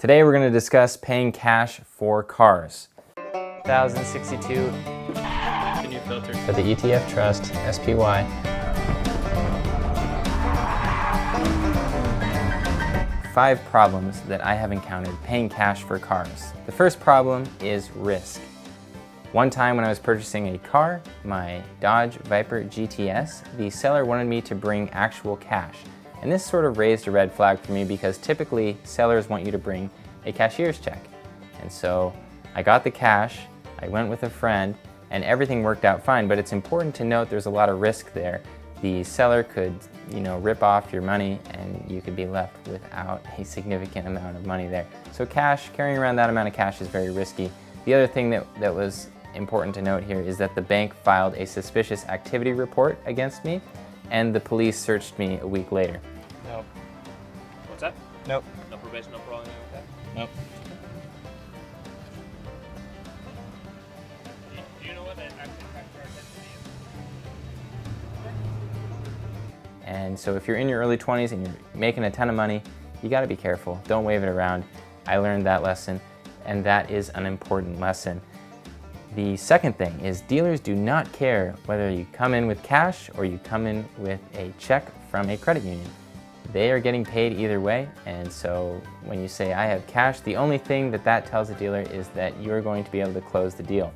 Today we're going to discuss paying cash for cars. 1062 The new filter. for the ETF Trust SPY. Five problems that I have encountered paying cash for cars. The first problem is risk. One time when I was purchasing a car, my Dodge Viper GTS, the seller wanted me to bring actual cash. And this sort of raised a red flag for me because typically sellers want you to bring a cashier's check. And so I got the cash, I went with a friend, and everything worked out fine. But it's important to note there's a lot of risk there. The seller could, rip off your money and you could be left without a significant amount of money there. So carrying around that amount of cash is very risky. The other thing that was important to note here is that the bank filed a suspicious activity report against me and the police searched me a week later. Nope. What's that? Nope. No probation, no parole, anything like that? Nope. Do you know what that actually factor identity is? And so if you're in your early 20s and you're making a ton of money, you gotta be careful. Don't wave it around. I learned that lesson, and that is an important lesson. The second thing is dealers do not care whether you come in with cash or you come in with a check from a credit union. They are getting paid either way, and so when you say I have cash, the only thing that tells a dealer is that you're going to be able to close the deal.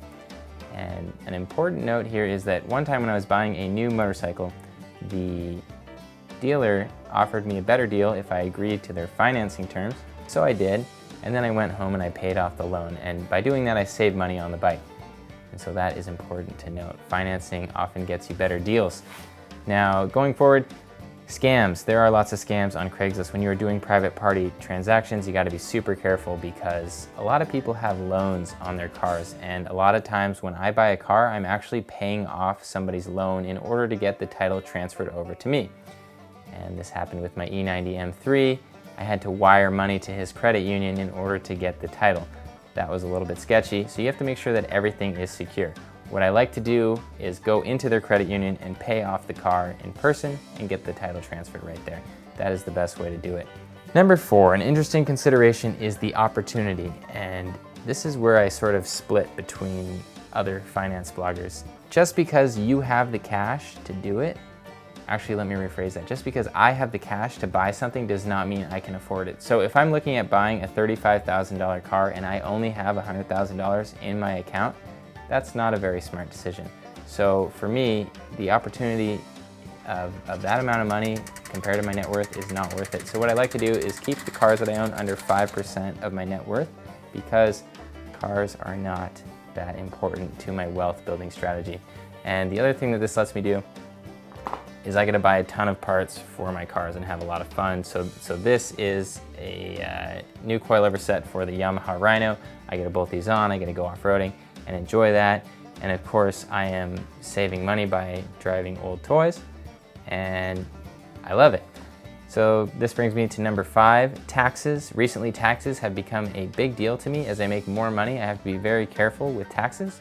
And an important note here is that one time when I was buying a new motorcycle, the dealer offered me a better deal if I agreed to their financing terms, so I did, and then I went home and I paid off the loan, and by doing that I saved money on the bike. And so that is important to note. Financing often gets you better deals. Now, going forward, scams. There are lots of scams on Craigslist. When you are doing private party transactions, you gotta be super careful because a lot of people have loans on their cars. And a lot of times when I buy a car, I'm actually paying off somebody's loan in order to get the title transferred over to me. And this happened with my E90 M3. I had to wire money to his credit union in order to get the title. That was a little bit sketchy, so you have to make sure that everything is secure. What I like to do is go into their credit union and pay off the car in person and get the title transferred right there. That is the best way to do it. Number 4, an interesting consideration is the opportunity, and this is where I sort of split between other finance bloggers. Just because you have the cash to do it, actually let me rephrase that. Just because I have the cash to buy something does not mean I can afford it. So if I'm looking at buying a $35,000 car and I only have $100,000 in my account, that's not a very smart decision. So for me, the opportunity of that amount of money compared to my net worth is not worth it. So what I like to do is keep the cars that I own under 5% of my net worth because cars are not that important to my wealth building strategy. And the other thing that this lets me do is I get to buy a ton of parts for my cars and have a lot of fun. So this is a new coilover set for the Yamaha Rhino. I get to bolt these on, I get to go off-roading and enjoy that. And of course, I am saving money by driving old toys, and I love it. So this brings me to number 5, taxes. Recently, taxes have become a big deal to me. As I make more money, I have to be very careful with taxes.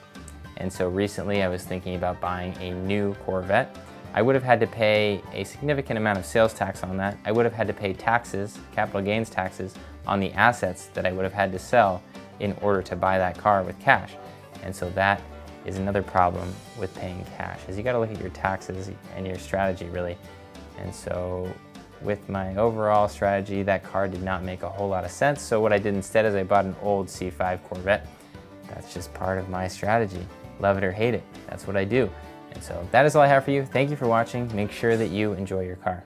And so recently I was thinking about buying a new Corvette. I would have had to pay a significant amount of sales tax on that. I would have had to pay taxes, capital gains taxes, on the assets that I would have had to sell in order to buy that car with cash. And so that is another problem with paying cash, is you gotta look at your taxes and your strategy really. And so with my overall strategy, that car did not make a whole lot of sense. So what I did instead is I bought an old C5 Corvette. That's just part of my strategy. Love it or hate it, that's what I do. And so that is all I have for you. Thank you for watching. Make sure that you enjoy your car.